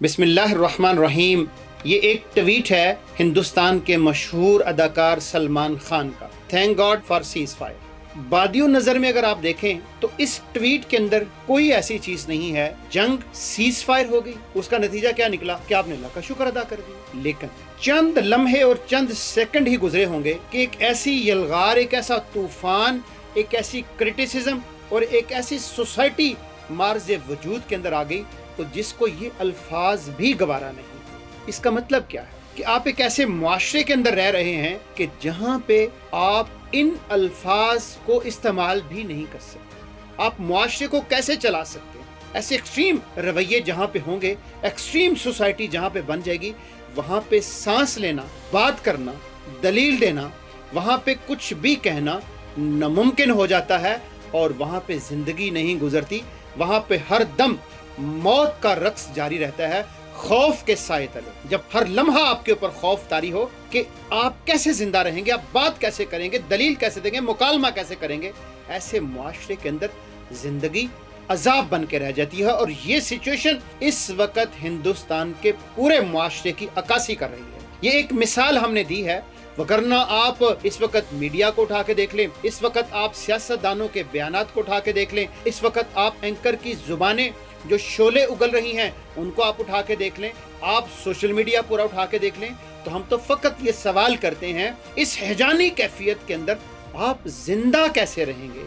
बिस्मिल्लाहिर्रहमानिर्रहीम। ये एक ट्वीट है हिंदुस्तान के मशहूर अदाकार सलमान खान का। Thank God for ceasefire. बादियो नजर में अगर आप देखें तो इस ट्वीट के अंदर कोई ऐसी चीज नहीं है। जंग सीज फायर हो गई, उसका नतीजा क्या निकला कि आपने अल्लाह का शुक्र अदा कर दिया। लेकिन चंद लम्हे और चंद सेकंड ही गुजरे होंगे कि एक ऐसी यलगार, एक ऐसा तूफान, एक ऐसी क्रिटिसिज्म और एक ऐसी सोसाइटी मार्ज़े वजूद के अंदर आ गई तो जिसको ये अल्फाज भी गवारा नहीं। इसका मतलब क्या है कि आप एक ऐसे मुआशरे के अंदर रह रहे हैं कि जहां पे आप इन अल्फाज को इस्तेमाल भी नहीं कर सकते। आप मुआशरे को कैसे चला सकते हैं? ऐसे एक्सट्रीम रवैये जहां पे होंगे, एक्सट्रीम सोसाइटी जहां पे बन जाएगी, वहां पे सांस लेना, बात करना, दलील देना, वहां पे कुछ भी कहना नामुमकिन हो जाता है और वहां पे जिंदगी नहीं गुजरती। वहां पे हर दम मौत का रक्स जारी रहता है खौफ के साए तले। जब हर लम्हा आपके ऊपर खौफ तारी हो कि आप कैसे जिंदा रहेंगे, आप बात कैसे करेंगे, दलील कैसे देंगे, मुकालमा कैसे करेंगे, ऐसे मुआशरे के अंदर जिंदगी अजाब बन के रह जाती है। और ये सिचुएशन इस वक्त हिंदुस्तान के पूरे मुआशरे की अक्कासी कर रही है। ये एक मिसाल हमने दी है, वगरना आप इस वक्त मीडिया को उठा के देख लें, इस वक्त आप सियासतदानों के बयानात को उठा के देख लें, इस वक्त आप एंकर की जुबानें जो शोले उगल रही हैं उनको आप उठा के देख लें, आप सोशल मीडिया पूरा उठा के देख लें, तो हम तो फकत ये सवाल करते हैं इस हैजानी कैफियत के अंदर आप जिंदा कैसे रहेंगे?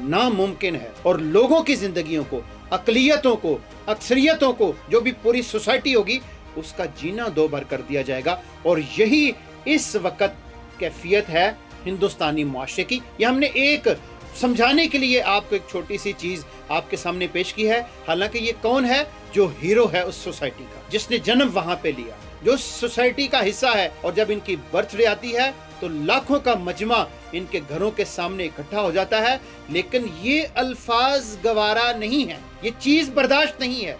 नामुमकिन है। और लोगों की जिंदगियों को, अकलियतों को, अक्सरियतों को, जो भी पूरी सोसाइटी होगी उसका जीना दो भर कर दिया जाएगा। और यही इस वक्त कैफियत है हिंदुस्तानी मुआशरे की। यह हमने एक समझाने के लिए आपको एक छोटी सी चीज आपके सामने पेश की है। हालांकि ये कौन है जो हीरो है उस सोसाइटी का, जिसने जन्म वहां पे लिया, जो सोसाइटी का हिस्सा है। और जब इनकी बर्थडे आती है तो लाखों का मजमा इनके घरों के सामने इकट्ठा हो जाता है। लेकिन ये अल्फाज गवारा नहीं है, ये चीज बर्दाश्त नहीं है,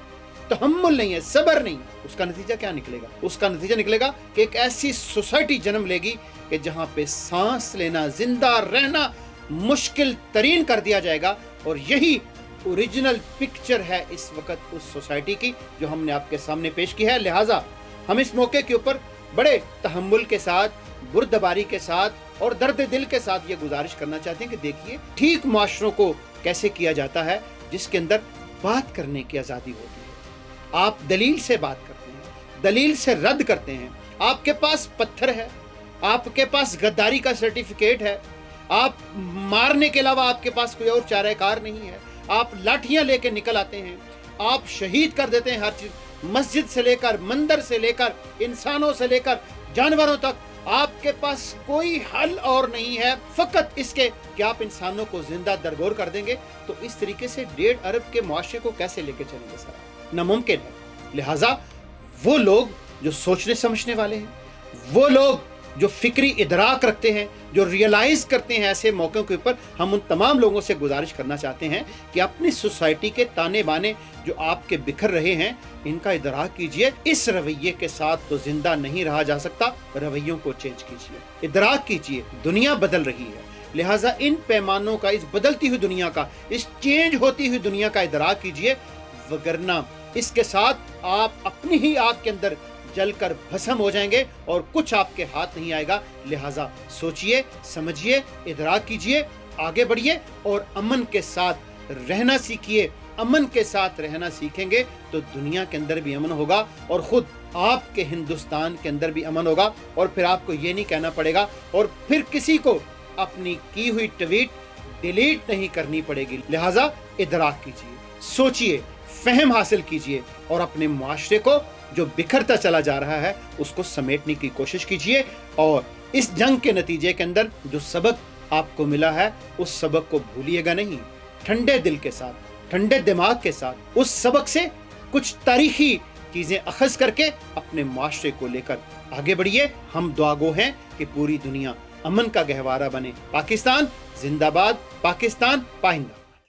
तहम्मुल नहीं है, सब्र नहीं। उसका नतीजा क्या निकलेगा? उसका नतीजा निकलेगा कि एक ऐसी सोसाइटी जन्म लेगी कि जहां पे सांस लेना, जिंदा रहना मुश्किल तरीन कर दिया जाएगा। और यही ओरिजिनल पिक्चर है इस वक्त उस सोसाइटी की जो हमने आपके सामने पेश की है। लिहाजा हम इस मौके के ऊपर बड़े तहम्मुल के साथ, बुर्दबारी के साथ और दर्द दिल के साथ ये गुजारिश करना चाहते हैं कि देखिए ठीक मुआशरों को कैसे किया जाता है जिसके अंदर बात करने की आज़ादी होती है। आप दलील से बात करते हैं, दलील से रद्द करते हैं। आपके पास पत्थर है, आपके पास गद्दारी का सर्टिफिकेट है, आप मारने के अलावा आपके पास कोई और चाराकार नहीं है। आप लाठियां लेके निकल आते हैं, आप शहीद कर देते हैं हर चीज, मस्जिद से लेकर, मंदिर से लेकर, इंसानों से लेकर जानवरों तक। आपके पास कोई हल और नहीं है फकत इसके कि आप इंसानों को जिंदा दरगोर कर देंगे। तो इस तरीके से 1.5 अरब के मुआशरे को कैसे लेके चलेंगे सर? नामुमकिन है। लिहाजा वो लोग जो सोचने समझने वाले हैं, वो लोग जो फिक्री इदराक रखते हैं, जो रियलाइज करते हैं ऐसे मौक़ों के ऊपर, हम उन तमाम लोगों से गुजारिश करना चाहते हैं कि अपनी सोसाइटी के ताने बाने जो आपके बिखर रहे हैं इनका इदराक कीजिए। इस रवैये के साथ तो जिंदा नहीं रहा जा सकता, रवैयों को चेंज कीजिए, इदराक कीजिए। दुनिया बदल रही है, लिहाजा इन पैमानों का, इस बदलती हुई दुनिया का, इस चेंज होती हुई दुनिया का इदराक कीजिए। वगरना इसके साथ आप अपनी ही आग के अंदर जलकर भस्म हो जाएंगे और कुछ आपके हाथ नहीं आएगा। लिहाजा सोचिए, समझिए, इदराक कीजिए, आगे बढ़िए और अमन के साथ रहना सीखिए। अमन के साथ रहना सीखेंगे तो दुनिया के अंदर भी अमन होगा और खुद आपके हिंदुस्तान के अंदर भी अमन होगा। और फिर आपको ये नहीं कहना पड़ेगा और फिर किसी को अपनी की हुई ट्वीट डिलीट नहीं करनी पड़ेगी। लिहाजा इदराक कीजिए, सोचिए, फहम हासिल कीजिए और अपने मुआशरे को जो बिखरता चला जा रहा है उसको समेटने की कोशिश कीजिए। और इस जंग के नतीजे के अंदर जो सबक आपको मिला है उस सबक को भूलिएगा नहीं। ठंडे दिल के साथ, ठंडे दिमाग के साथ उस सबक से कुछ तारीखी चीजें अखज़ करके अपने मुआशरे को लेकर आगे बढ़िए। हम दुआगो हैं कि पूरी दुनिया अमन का गहवारा बने। पाकिस्तान जिंदाबाद, पाकिस्तान पाइंदा।